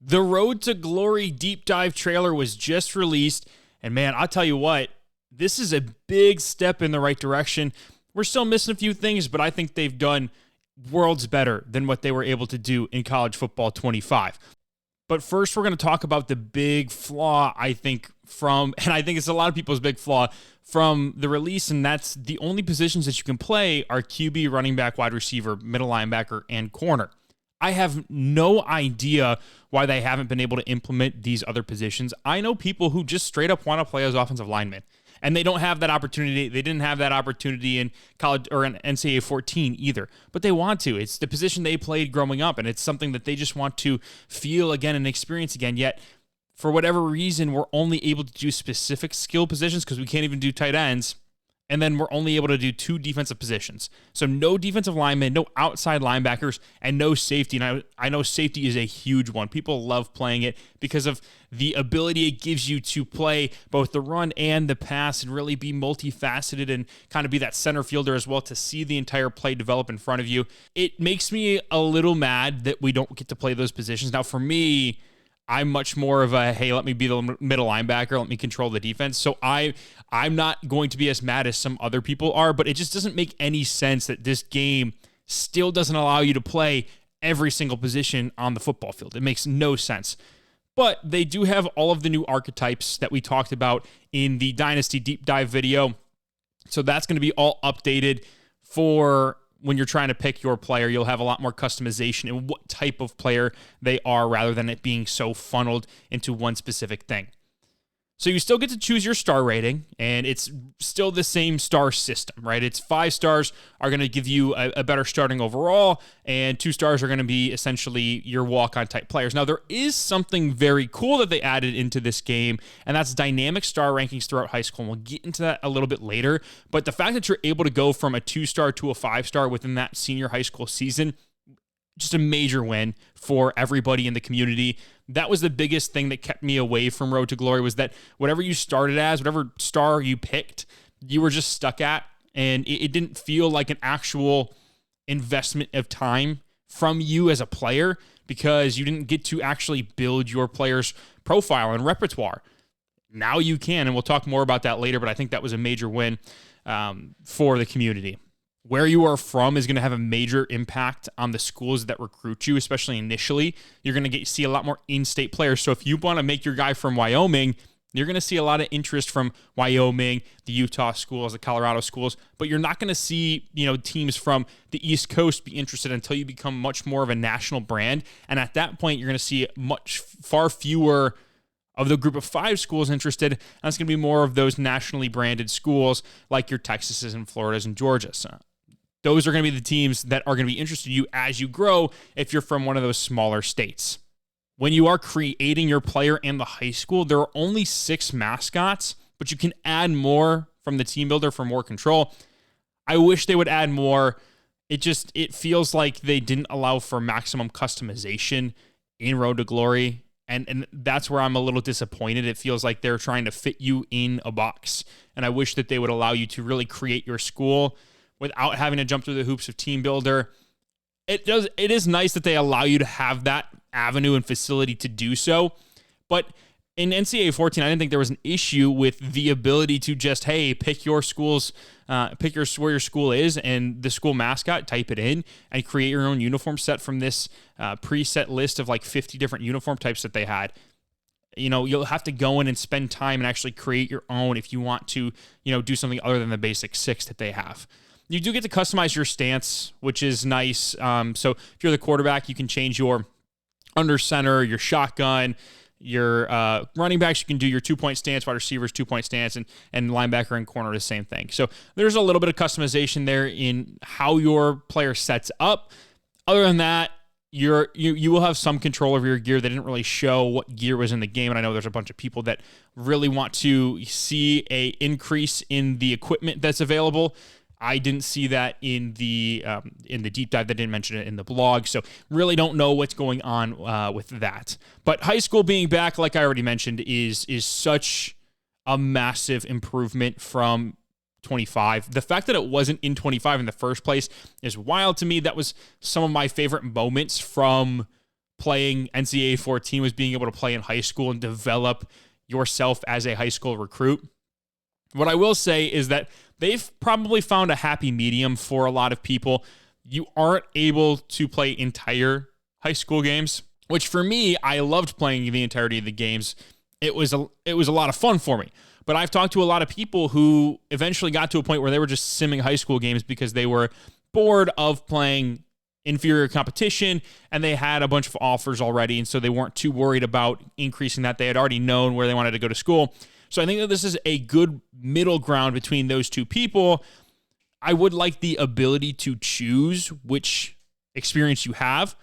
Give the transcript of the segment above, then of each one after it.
The Road to Glory deep dive trailer was just released, and man, I'll tell you what, this is a big step in the right direction. We're still missing a few things, but I think they've done worlds better than what they were able to do in college football 25. But first, we're going to talk about the big flaw, I think, and I think it's a lot of people's big flaw from the release, and that's the only positions that you can play are QB, running back, wide receiver, middle linebacker, and corner. I have no idea why they haven't been able to implement these other positions. I know people who just straight up want to play as offensive linemen, and they don't have that opportunity. They didn't have that opportunity in college or in NCAA 14 either, but they want to. It's the position they played growing up, and it's something that they just want to feel again and experience again. Yet, for whatever reason, we're only able to do specific skill positions because we can't even do tight ends. And then we're only able to do 2 defensive positions. So no defensive linemen, no outside linebackers, and no safety. And I know safety is a huge one. People love playing it because of the ability it gives you to play both the run and the pass and really be multifaceted and kind of be that center fielder as well to see the entire play develop in front of you. It makes me a little mad that we don't get to play those positions. Now, for me, I'm much more of a, hey, let me be the middle linebacker, let me control the defense. So I'm not going to be as mad as some other people are, but it just doesn't make any sense that this game still doesn't allow you to play every single position on the football field. It makes no sense. But they do have all of the new archetypes that we talked about in the Dynasty Deep Dive video. So that's going to be all updated for when you're trying to pick your player. You'll have a lot more customization in what type of player they are rather than it being so funneled into one specific thing. So you still get to choose your star rating, and it's still the same star system, right? It's 5 stars are going to give you a better starting overall, and 2 stars are going to be essentially your walk-on type players. Now, there is something very cool that they added into this game, and that's dynamic star rankings throughout high school, and we'll get into that a little bit later. But the fact that you're able to go from a 2-star to a 5-star within that senior high school season, just a major win for everybody in the community. That was the biggest thing that kept me away from Road to Glory, was that whatever you started as, whatever star you picked, you were just stuck at, and it didn't feel like an actual investment of time from you as a player because you didn't get to actually build your player's profile and repertoire. Now you can, and we'll talk more about that later, but I think that was a major win for the community. Where you are from is going to have a major impact on the schools that recruit you, especially initially. You're going to see a lot more in-state players. So if you want to make your guy from Wyoming, you're going to see a lot of interest from Wyoming, the Utah schools, the Colorado schools, but you're not going to see, teams from the East Coast be interested until you become much more of a national brand. And at that point, you're going to see far fewer of the group of 5 schools interested, and it's going to be more of those nationally branded schools like your Texases and Floridas and Georgias. Those are going to be the teams that are going to be interested in you as you grow if you're from one of those smaller states. When you are creating your player in the high school, there are only 6 mascots, but you can add more from the team builder for more control. I wish they would add more. It feels like they didn't allow for maximum customization in Road to Glory, and that's where I'm a little disappointed. It feels like they're trying to fit you in a box, and I wish that they would allow you to really create your school without having to jump through the hoops of team builder. It is nice that they allow you to have that avenue and facility to do so, but in NCAA 14, I didn't think there was an issue with the ability to just, hey, pick your schools, where your school is and the school mascot, type it in, and create your own uniform set from this preset list of like 50 different uniform types that they had. You'll have to go in and spend time and actually create your own if you want to, do something other than the basic 6 that they have. You do get to customize your stance, which is nice. So if you're the quarterback, you can change your under center, your shotgun, your running backs. You can do your 2-point stance, wide receivers 2-point stance, and linebacker and corner the same thing. So there's a little bit of customization there in how your player sets up. Other than that, you will have some control over your gear. They didn't really show what gear was in the game, and I know there's a bunch of people that really want to see a increase in the equipment that's available. I didn't see that in the deep dive. They didn't mention it in the blog, so really don't know what's going on with that. But high school being back, like I already mentioned, is such a massive improvement from 25. The fact that it wasn't in 25 in the first place is wild to me. That was some of my favorite moments from playing NCAA 14 was being able to play in high school and develop yourself as a high school recruit. What I will say is that they've probably found a happy medium for a lot of people. You aren't able to play entire high school games, which for me, I loved playing the entirety of the games. It was a lot of fun for me. But I've talked to a lot of people who eventually got to a point where they were just simming high school games because they were bored of playing inferior competition and they had a bunch of offers already, and so they weren't too worried about increasing that. They had already known where they wanted to go to school. So I think that this is a good middle ground between those two people. I would like the ability to choose which experience you have,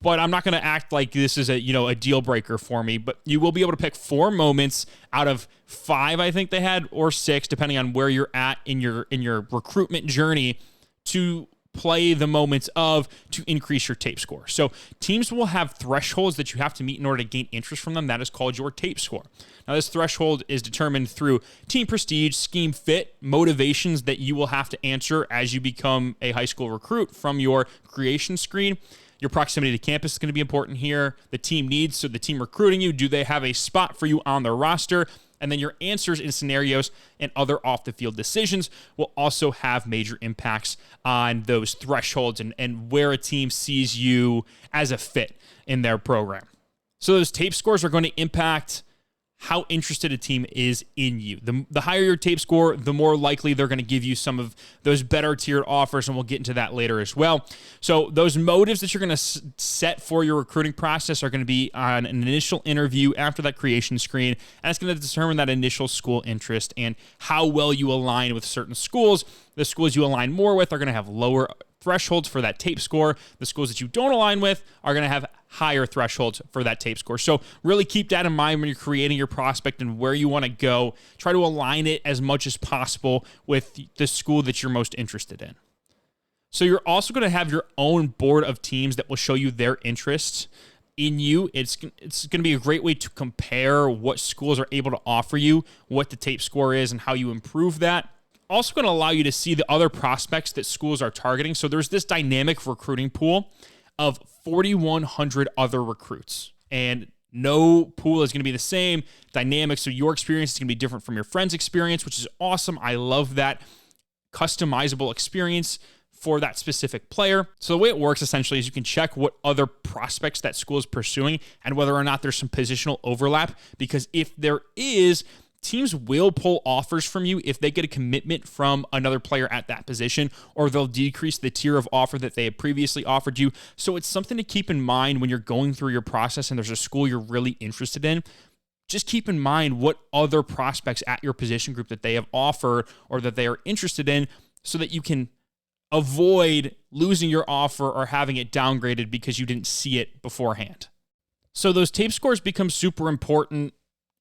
but I'm not going to act like this is a deal breaker for me. But you will be able to pick 4 moments out of 5, I think they had, or 6, depending on where you're at in your recruitment journey, to play the moments to increase your tape score. So teams will have thresholds that you have to meet in order to gain interest from them. That is called your tape score. Now, this threshold is determined through team prestige, scheme fit, motivations that you will have to answer as you become a high school recruit from your creation screen. Your proximity to campus is going to be important here. The team needs, so the team recruiting you, do they have a spot for you on their roster? And then your answers in scenarios and other off-the-field decisions will also have major impacts on those thresholds and where a team sees you as a fit in their program. So those tape scores are going to impact how interested a team is in you. The higher your tape score, the more likely they're going to give you some of those better tiered offers, and we'll get into that later as well. So those motives that you're going to set for your recruiting process are going to be on an initial interview after that creation screen, and it's going to determine that initial school interest and how well you align with certain schools. The schools you align more with are going to have lower thresholds for that tape score. The schools that you don't align with are going to have higher thresholds for that tape score. So really keep that in mind when you're creating your prospect and where you want to go. Try to align it as much as possible with the school that you're most interested in. So you're also going to have your own board of teams that will show you their interests in you. It's going to be a great way to compare what schools are able to offer you, what the tape score is, and how you improve that. Also going to allow you to see the other prospects that schools are targeting. So there's this dynamic recruiting pool of 4,100 other recruits, and no pool is going to be the same dynamic. So your experience is going to be different from your friend's experience, which is awesome. I love that customizable experience for that specific player. So the way it works essentially is you can check what other prospects that school is pursuing and whether or not there's some positional overlap, because if there is, teams will pull offers from you if they get a commitment from another player at that position, or they'll decrease the tier of offer that they had previously offered you. So it's something to keep in mind when you're going through your process and there's a school you're really interested in. Just keep in mind what other prospects at your position group that they have offered or that they are interested in, so that you can avoid losing your offer or having it downgraded because you didn't see it beforehand. So those tape scores become super important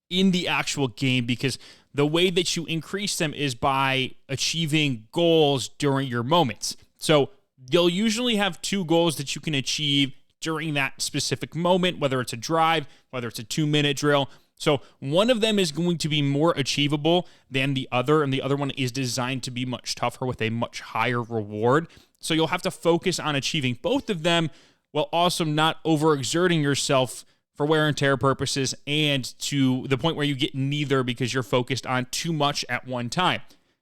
in the actual game, because the way that you increase them is by achieving goals during your moments. So you'll usually have 2 goals that you can achieve during that specific moment, whether it's a drive, whether it's a 2-minute drill. So one of them is going to be more achievable than the other, and the other one is designed to be much tougher with a much higher reward. So you'll have to focus on achieving both of them while also not overexerting yourself for wear and tear purposes, and to the point where you get neither because you're focused on too much at one time.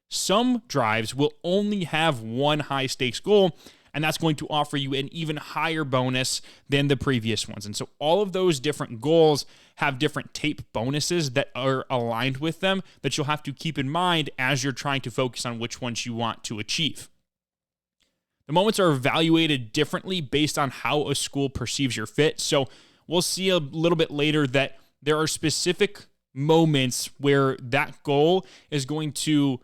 Some drives will only have one high stakes goal, and that's going to offer you an even higher bonus than the previous ones. And so all of those different goals have different tape bonuses that are aligned with them that you'll have to keep in mind as you're trying to focus on which ones you want to achieve. The moments are evaluated differently based on how a school perceives your fit. So we'll see a little bit later that there are specific moments where that goal is going to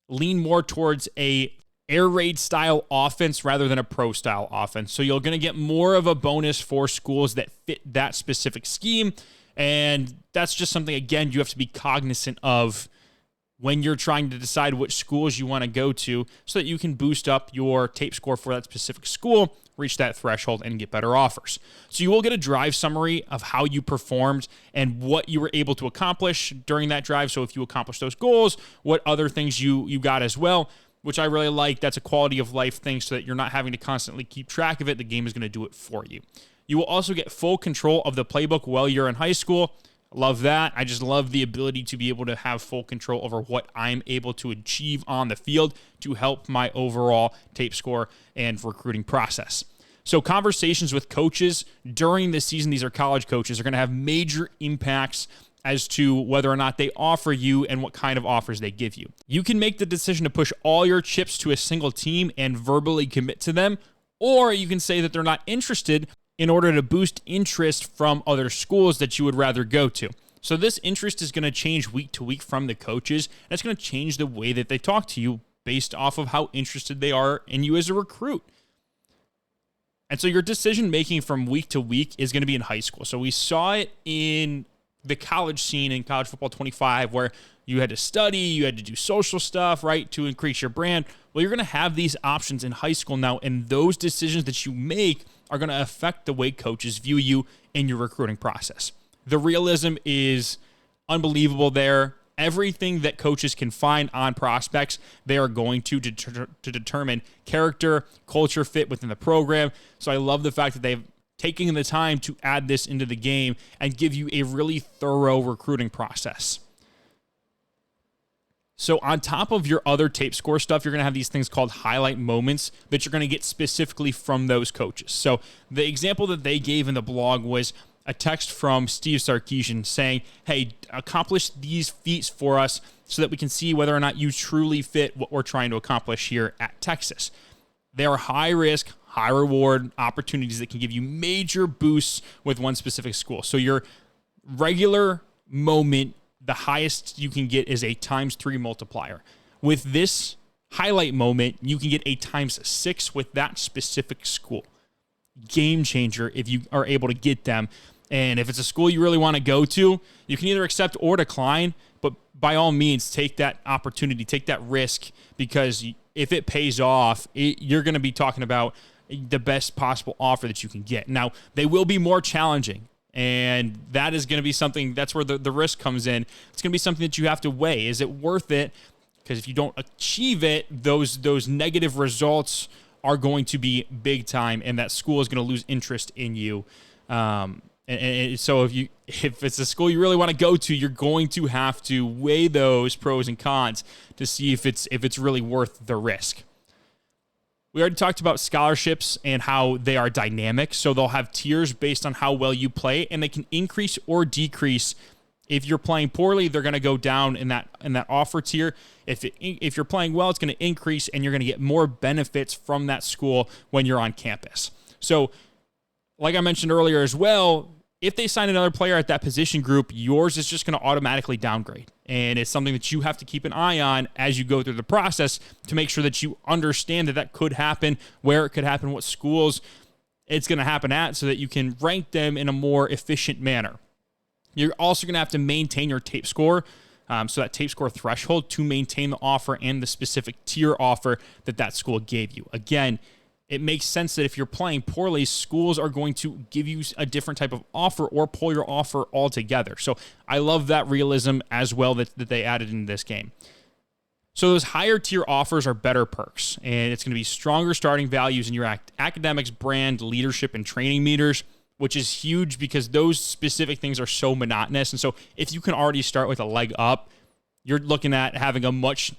lean more towards a air raid style offense rather than a pro style offense. So you're going to get more of a bonus for schools that fit that specific scheme. And that's just something, again, you have to be cognizant of when you're trying to decide which schools you want to go to, so that you can boost up your tape score for that specific school, reach that threshold, and get better offers. So you will get a drive summary of how you performed and what you were able to accomplish during that drive. So if you accomplished those goals, what other things you got as well, which I really like. That's a quality of life thing, so that you're not having to constantly keep track of it. The game is going to do it for you. You will also get full control of the playbook while you're in high school. Love that. I just love the ability to be able to have full control over what I'm able to achieve on the field to help my overall tape score and recruiting process. So conversations with coaches during the season, these are college coaches, are going to have major impacts as to whether or not they offer you and what kind of offers they give you. You can make the decision to push all your chips to a single team and verbally commit to them, or you can say that they're not interested in order to boost interest from other schools that you would rather go to. So this interest is going to change week to week from the coaches, and it's going to change the way that they talk to you based off of how interested they are in you as a recruit. And so your decision making from week to week is going to be in high school. So we saw it in the college scene in College Football 25, where you had to study, you had to do social stuff, right, to increase your brand. Well, you're going to have these options in high school now, and those decisions that you make are going to affect the way coaches view you in your recruiting process. The realism is unbelievable there. Everything that coaches can find on prospects, they are going to determine character, culture fit within the program. So I love the fact that they've taken the time to add this into the game and give you a really thorough recruiting process. So on top of your other tape score stuff, you're going to have these things called highlight moments that you're going to get specifically from those coaches. So the example that they gave in the blog was a text from Steve Sarkisian saying, hey, accomplish these feats for us so that we can see whether or not you truly fit what we're trying to accomplish here at Texas. They are high risk, high reward opportunities that can give you major boosts with one specific school. So your regular moment, the highest you can get is a ×3 multiplier. With this highlight moment, you can get a ×6 with that specific school. Game changer if you are able to get them. And if it's a school you really want to go to, you can either accept or decline, but by all means, take that opportunity, take that risk, because if it pays off, you're going to be talking about the best possible offer that you can get. Now, they will be more challenging, and that is going to be something, that's where the risk comes in. It's going to be something that you have to weigh. Is it worth it? Because if you don't achieve it, those negative results are going to be big time, and that school is going to lose interest in you. And so if it's a school you really want to go to, you're going to have to weigh those pros and cons to see if it's really worth the risk. We already talked about scholarships and how they are dynamic. So they'll have tiers based on how well you play, and they can increase or decrease. If you're playing poorly, they're going to go down in that offer tier. If you're playing well, it's going to increase, and you're going to get more benefits from that school when you're on campus. So, like I mentioned earlier as well, if they sign another player at that position group, yours is just going to automatically downgrade. And it's something that you have to keep an eye on as you go through the process to make sure that you understand that could happen, where it could happen, what schools it's going to happen at, so that you can rank them in a more efficient manner. You're also going to have to maintain your tape score, so that tape score threshold, to maintain the offer and the specific tier offer that school gave you. Again, it makes sense that if you're playing poorly, schools are going to give you a different type of offer or pull your offer altogether. So I love that realism as well that they added in this game. So those higher tier offers are better perks, and it's going to be stronger starting values in your academics, brand, leadership, and training meters, which is huge because those specific things are so monotonous. And so if you can already start with a leg up, you're looking at having a much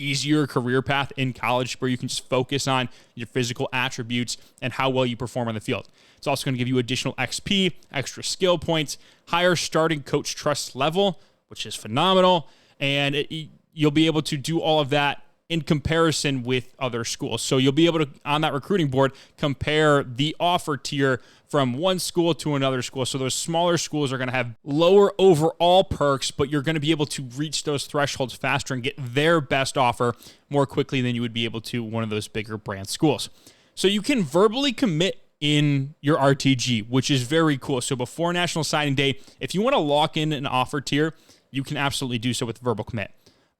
easier career path in college where you can just focus on your physical attributes and how well you perform on the field. It's also going to give you additional XP, extra skill points, higher starting coach trust level, which is phenomenal. And you'll be able to do all of that in comparison with other schools. So you'll be able to, on that recruiting board, compare the offer tier from one school to another school. So those smaller schools are going to have lower overall perks, but you're going to be able to reach those thresholds faster and get their best offer more quickly than you would be able to one of those bigger brand schools. So you can verbally commit in your RTG, which is very cool. So before National Signing Day, if you want to lock in an offer tier, you can absolutely do so with verbal commit.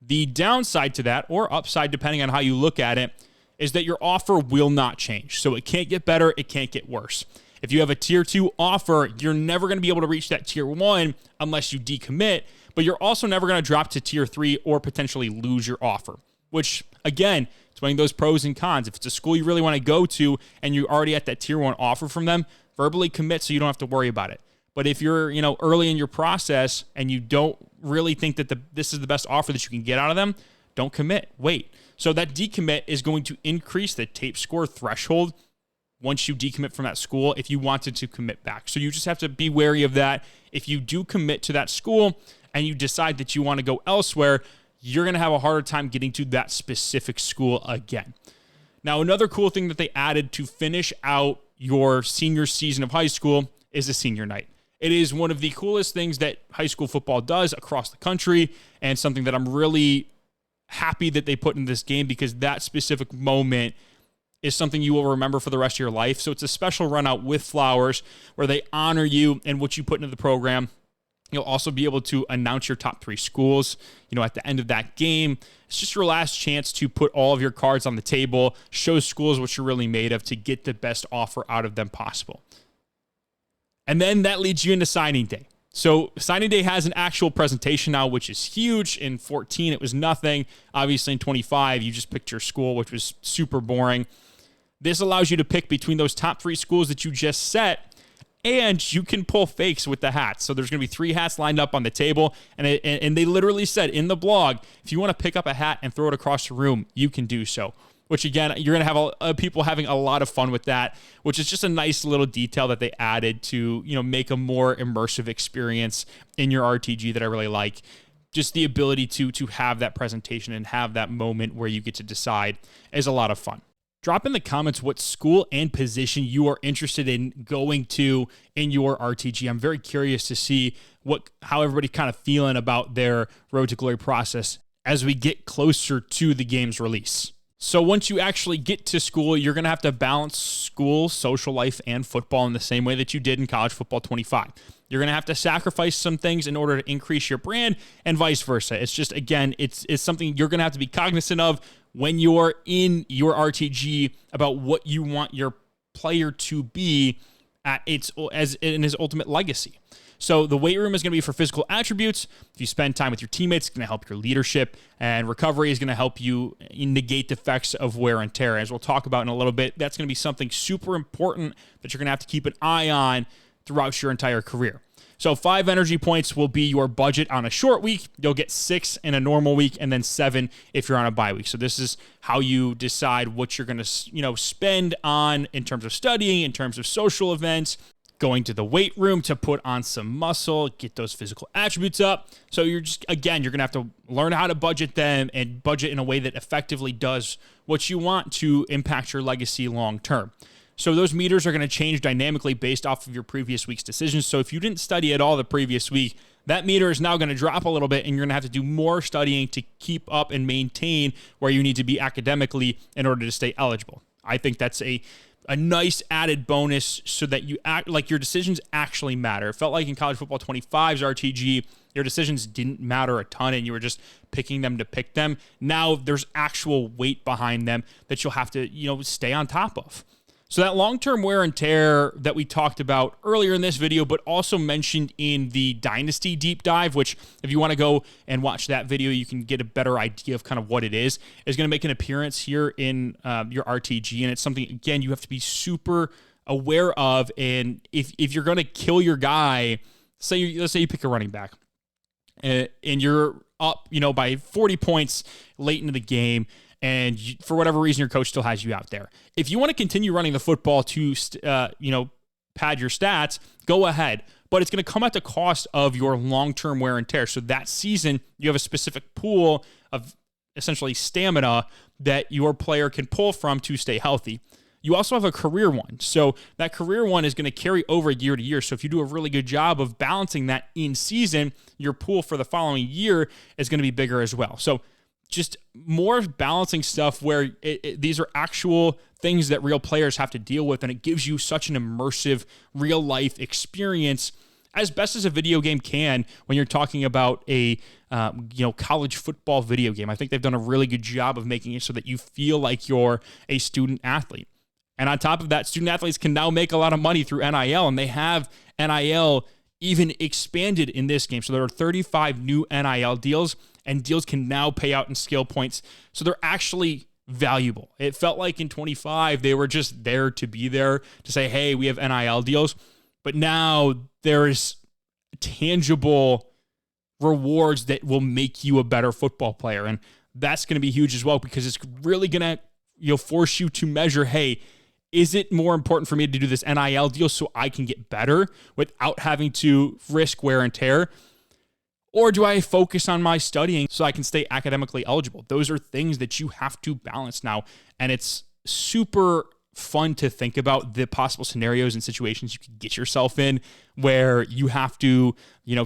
The downside to that, or upside depending on how you look at it, is that your offer will not change. So it can't get better, it can't get worse. If you have a tier 2 offer, you're never going to be able to reach that tier 1 unless you decommit, but you're also never going to drop to tier 3 or potentially lose your offer, which again, it's weighing those pros and cons. If it's a school you really want to go to and you're already at that tier 1 offer from them, Verbally commit so you don't have to worry about it. But if you're, early in your process and you don't really think that this is the best offer that you can get out of them, don't commit. Wait. So that decommit is going to increase the tape score threshold once you decommit from that school if you wanted to commit back. So you just have to be wary of that. If you do commit to that school and you decide that you want to go elsewhere, you're going to have a harder time getting to that specific school again. Now, another cool thing that they added to finish out your senior season of high school is a senior night. It is one of the coolest things that high school football does across the country, and something that I'm really happy that they put in this game, because that specific moment is something you will remember for the rest of your life. So it's a special run out with flowers where they honor you and what you put into the program. You'll also be able to announce your top 3 schools, at the end of that game. It's just your last chance to put all of your cards on the table, show schools what you're really made of to get the best offer out of them possible. And then that leads you into signing day. So signing day has an actual presentation now, which is huge. In 14, it was nothing. Obviously, in 25, you just picked your school, which was super boring. This allows you to pick between those top 3 schools that you just set, and you can pull fakes with the hats. So there's going to be 3 hats lined up on the table, and they literally said in the blog, if you want to pick up a hat and throw it across the room, you can do so. Which, again, you're going to have people having a lot of fun with that, which is just a nice little detail that they added to, make a more immersive experience in your RTG that I really like. Just the ability to have that presentation and have that moment where you get to decide is a lot of fun. Drop in the comments what school and position you are interested in going to in your RTG. I'm very curious to see how everybody's kind of feeling about their Road to Glory process as we get closer to the game's release. So once you actually get to school, you're going to have to balance school, social life, and football in the same way that you did in College Football 25. You're going to have to sacrifice some things in order to increase your brand, and vice versa. It's just, again, it's something you're going to have to be cognizant of when you're in your RTG about what you want your player to be in his ultimate legacy. So the weight room is going to be for physical attributes. If you spend time with your teammates, it's going to help your leadership, and recovery is going to help you negate the effects of wear and tear. As we'll talk about in a little bit, that's going to be something super important that you're going to have to keep an eye on throughout your entire career. So 5 energy points will be your budget on a short week. You'll get 6 in a normal week, and then 7 if you're on a bye week. So this is how you decide what you're going to, spend on in terms of studying, in terms of social events, going to the weight room to put on some muscle, get those physical attributes up. So you're going to have to learn how to budget them and budget in a way that effectively does what you want to impact your legacy long term. So those meters are going to change dynamically based off of your previous week's decisions. So if you didn't study at all the previous week, that meter is now going to drop a little bit, and you're going to have to do more studying to keep up and maintain where you need to be academically in order to stay eligible. I think that's a nice added bonus so that you act like your decisions actually matter. It felt like in College Football 25's RTG, your decisions didn't matter a ton and you were just picking them to pick them. Now there's actual weight behind them that you'll have to, stay on top of. So that long-term wear and tear that we talked about earlier in this video, but also mentioned in the Dynasty deep dive, which if you want to go and watch that video, you can get a better idea of kind of what it is going to make an appearance here in your RTG. And it's something, again, you have to be super aware of. And if you're going to kill your guy, let's say you pick a running back and you're up, by 40 points late into the game, and for whatever reason, your coach still has you out there. If you want to continue running the football to, pad your stats, go ahead. But it's going to come at the cost of your long-term wear and tear. So that season, you have a specific pool of essentially stamina that your player can pull from to stay healthy. You also have a career one. So that career one is going to carry over year to year. So if you do a really good job of balancing that in season, your pool for the following year is going to be bigger as well. So just more balancing stuff where these are actual things that real players have to deal with, and it gives you such an immersive real-life experience as best as a video game can when you're talking about a college football video game. I think they've done a really good job of making it so that you feel like you're a student athlete. And on top of that, student athletes can now make a lot of money through NIL, and they have NIL even expanded in this game. So there are 35 new NIL deals, and deals can now pay out in skill points. So they're actually valuable. It felt like in 25, they were just there to be there to say, hey, we have NIL deals. But now there's tangible rewards that will make you a better football player. And that's going to be huge as well, because it's really going to force you to measure, hey, is it more important for me to do this NIL deal so I can get better without having to risk wear and tear? Or do I focus on my studying so I can stay academically eligible? Those are things that you have to balance now. And it's super fun to think about the possible scenarios and situations you could get yourself in where you have to,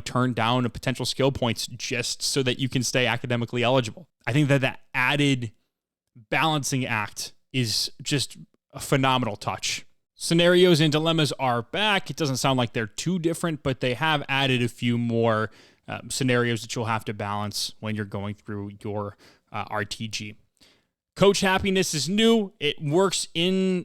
turn down a potential skill points just so that you can stay academically eligible. I think that added balancing act is just a phenomenal touch. Scenarios and dilemmas are back. It doesn't sound like they're too different, but they have added a few more scenarios that you'll have to balance when you're going through your RTG. Coach happiness is new. It works in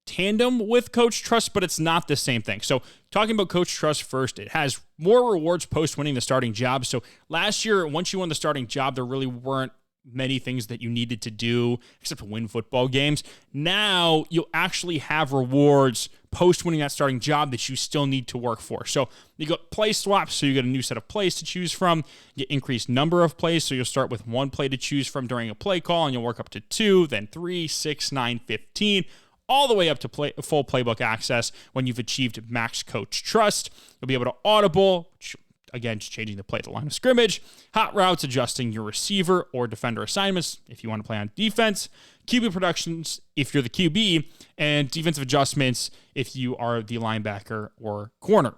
tandem with coach trust, but it's not the same thing. So talking about coach trust first, it has more rewards post winning the starting job. So last year, once you won the starting job, there really weren't many things that you needed to do except to win football games. Now you'll actually have rewards post winning that starting job that you still need to work for. So you got play swaps, so you get a new set of plays to choose from. You get increased number of plays, so you'll start with 1 play to choose from during a play call, and you'll work up to 2, then 3, 6, 9, 15, all the way up to full playbook access when you've achieved max coach trust. You'll be able to audible, again, just changing the play at the line of scrimmage, hot routes, adjusting your receiver or defender assignments if you want to play on defense, QB productions if you're the QB, and defensive adjustments if you are the linebacker or corner.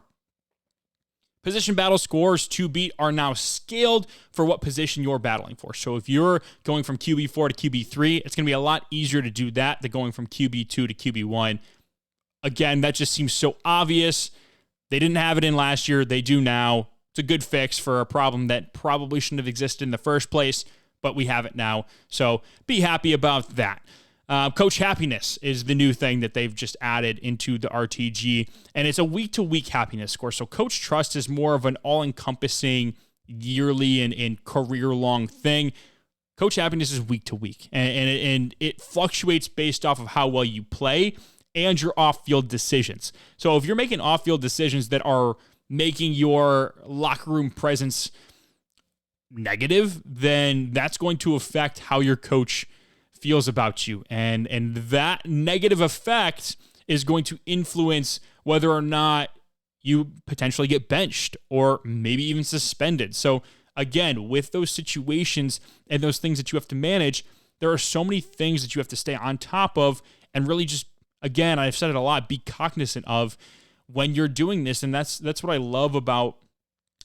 Position battle scores to beat are now scaled for what position you're battling for. So if you're going from QB4 to QB3, it's going to be a lot easier to do that than going from QB2 to QB1. Again, that just seems so obvious. They didn't have it in last year. They do now. It's a good fix for a problem that probably shouldn't have existed in the first place, but we have it now. So be happy about that. Coach happiness is the new thing that they've just added into the RTG, and it's a week-to-week happiness score. So coach trust is more of an all-encompassing yearly and career-long thing. Coach happiness is week-to-week, and it fluctuates based off of how well you play and your off-field decisions. So if you're making off-field decisions that are making your locker room presence negative, then that's going to affect how your coach feels about you. And that negative effect is going to influence whether or not you potentially get benched or maybe even suspended. So again, with those situations and those things that you have to manage, there are so many things that you have to stay on top of and really just, again, I've said it a lot, be cognizant of when you're doing this. And that's what I love about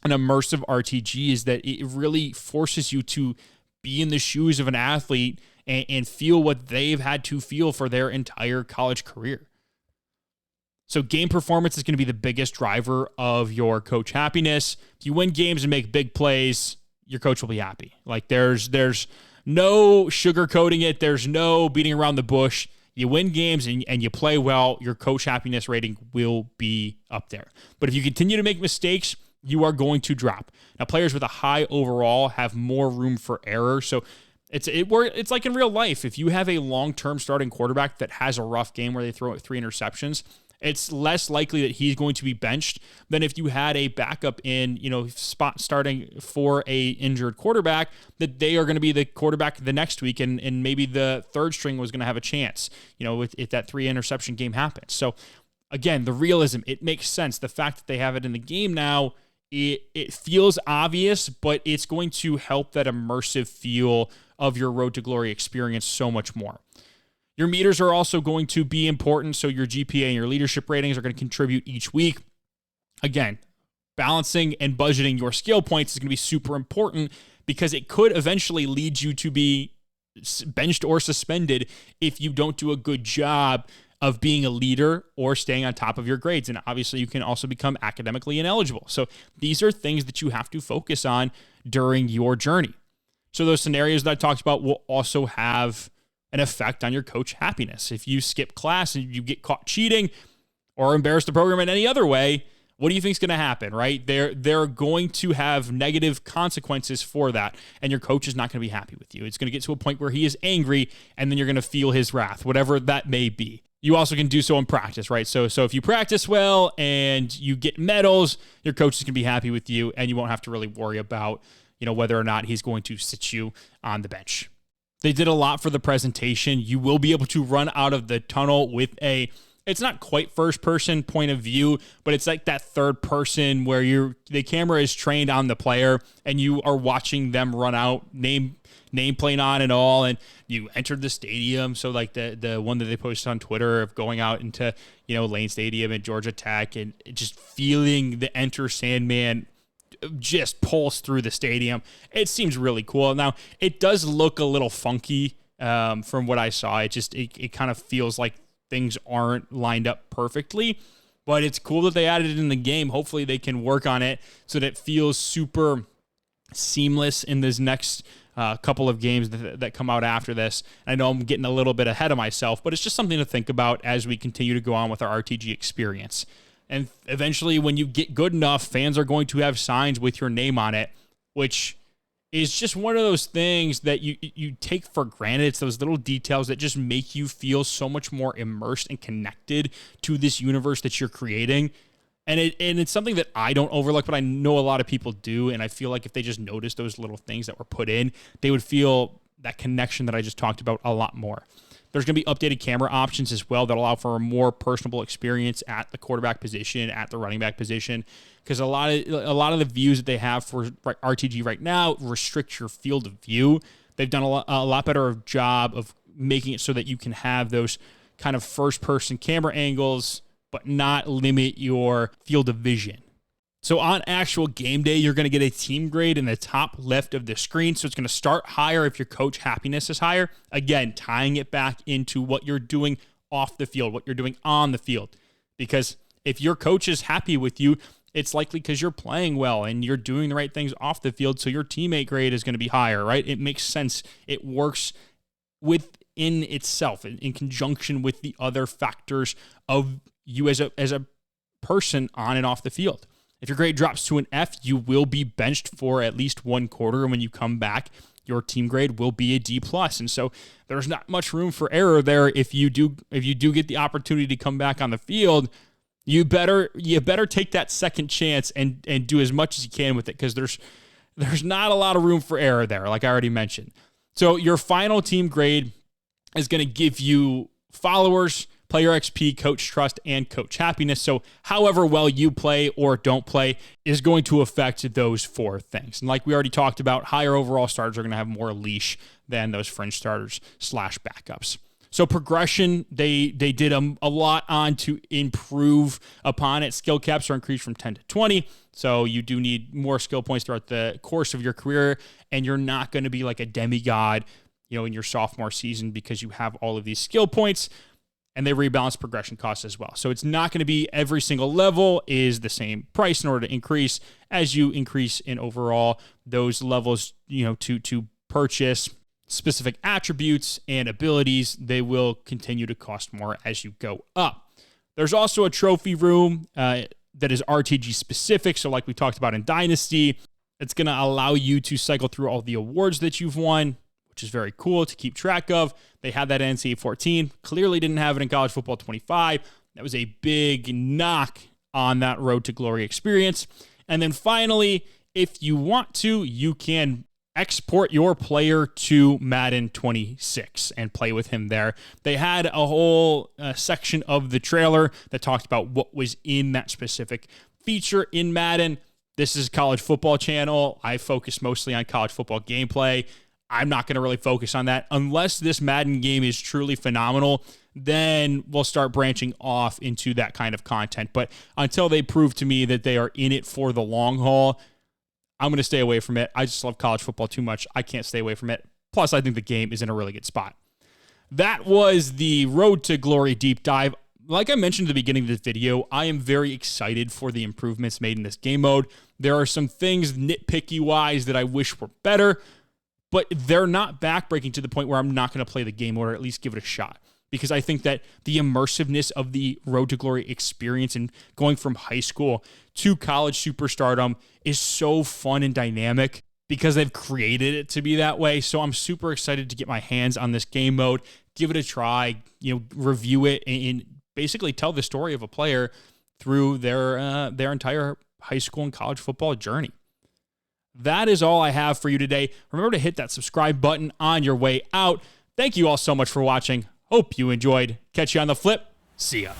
an immersive RTG is that it really forces you to be in the shoes of an athlete and feel what they've had to feel for their entire college career. So game performance is going to be the biggest driver of your coach happiness. If you win games and make big plays, your coach will be happy. Like there's no sugarcoating it. There's no beating around the bush. You win games and you play well, your coach happiness rating will be up there. But if you continue to make mistakes, you are going to drop. Now, players with a high overall have more room for error. So it's like in real life. If you have a long-term starting quarterback that has a rough game where they throw 3 interceptions, it's less likely that he's going to be benched than if you had a backup in, spot starting for a injured quarterback, that they are going to be the quarterback the next week, and maybe the third string was going to have a chance, if that 3 interception game happens. So again, the realism, it makes sense. The fact that they have it in the game now, it feels obvious, but it's going to help that immersive feel of your Road to Glory experience so much more. Your meters are also going to be important, so your GPA and your leadership ratings are going to contribute each week. Again, balancing and budgeting your skill points is going to be super important because it could eventually lead you to be benched or suspended if you don't do a good job of being a leader or staying on top of your grades. And obviously, you can also become academically ineligible. So these are things that you have to focus on during your journey. So those scenarios that I talked about will also have an effect on your coach happiness. If you skip class and you get caught cheating or embarrass the program in any other way, what do you think is going to happen, right? They're going to have negative consequences for that, and your coach is not going to be happy with you. It's going to get to a point where he is angry, and then you're going to feel his wrath, whatever that may be. You also can do so in practice, right? So if you practice well and you get medals, your coach is going to be happy with you, and you won't have to really worry about, whether or not he's going to sit you on the bench. They did a lot for the presentation. You will be able to run out of the tunnel with it's not quite first-person point of view, but it's like that third person where the camera is trained on the player and you are watching them run out, nameplate on and all, and you entered the stadium. So like the one that they posted on Twitter of going out into, Lane Stadium at Georgia Tech and just feeling the Enter Sandman just pulse through the stadium. It seems really cool. Now, it does look a little funky from what I saw. It kind of feels like things aren't lined up perfectly, but it's cool that they added it in the game. Hopefully they can work on it so that it feels super seamless in this next couple of games that come out after this. I know I'm getting a little bit ahead of myself, but it's just something to think about as we continue to go on with our RTG experience. And eventually when you get good enough, fans are going to have signs with your name on it, which is just one of those things that you take for granted. It's those little details that just make you feel so much more immersed and connected to this universe that you're creating. And it's something that I don't overlook, but I know a lot of people do. And I feel like if they just noticed those little things that were put in, they would feel that connection that I just talked about a lot more. There's going to be updated camera options as well that allow for a more personable experience at the quarterback position, at the running back position, because a lot of the views that they have for RTG right now restrict your field of view. They've done a lot better job of making it so that you can have those kind of first-person camera angles, but not limit your field of vision. So on actual game day, you're going to get a team grade in the top left of the screen. So it's going to start higher if your coach happiness is higher. Again, tying it back into what you're doing off the field, what you're doing on the field. Because if your coach is happy with you, it's likely because you're playing well and you're doing the right things off the field. So your teammate grade is going to be higher, right? It makes sense. It works within itself in conjunction with the other factors of you as a person on and off the field. If your grade drops to an F, you will be benched for at least one quarter. And when you come back, your team grade will be a D+. And so there's not much room for error there. If you do get the opportunity to come back on the field, you better take that second chance and do as much as you can with it, because there's not a lot of room for error there, like I already mentioned. So your final team grade is going to give you followers, player XP, coach trust, and coach happiness. So however well you play or don't play is going to affect those four things. And like we already talked about, higher overall starters are going to have more leash than those fringe starters / backups. So progression, they did a lot on to improve upon it. Skill caps are increased from 10 to 20. So you do need more skill points throughout the course of your career, and you're not going to be like a demigod, in your sophomore season because you have all of these skill points. And they rebalance progression costs as well. So it's not going to be every single level is the same price in order to increase. As you increase in overall those levels, to purchase specific attributes and abilities, they will continue to cost more as you go up. There's also a trophy room that is RTG specific. So like we talked about in Dynasty, it's going to allow you to cycle through all the awards that you've won, which is very cool to keep track of. They had that in NCAA 14. Clearly didn't have it in College Football 25. That was a big knock on that Road to Glory experience. And then finally, if you want to, you can export your player to Madden 26 and play with him there. They had a whole section of the trailer that talked about what was in that specific feature in Madden. This is College Football Channel. I focus mostly on college football gameplay. I'm not going to really focus on that. Unless this Madden game is truly phenomenal, then we'll start branching off into that kind of content. But until they prove to me that they are in it for the long haul, I'm going to stay away from it. I just love college football too much. I can't stay away from it. Plus, I think the game is in a really good spot. That was the Road to Glory deep dive. Like I mentioned at the beginning of this video, I am very excited for the improvements made in this game mode. There are some things nitpicky-wise that I wish were better, but they're not backbreaking to the point where I'm not going to play the game or at least give it a shot. because I think that the immersiveness of the Road to Glory experience and going from high school to college superstardom is so fun and dynamic because they've created it to be that way. So I'm super excited to get my hands on this game mode, give it a try, review it, and basically tell the story of a player through their entire high school and college football journey. That is all I have for you today. Remember to hit that subscribe button on your way out. Thank you all so much for watching. Hope you enjoyed. Catch you on the flip. See ya.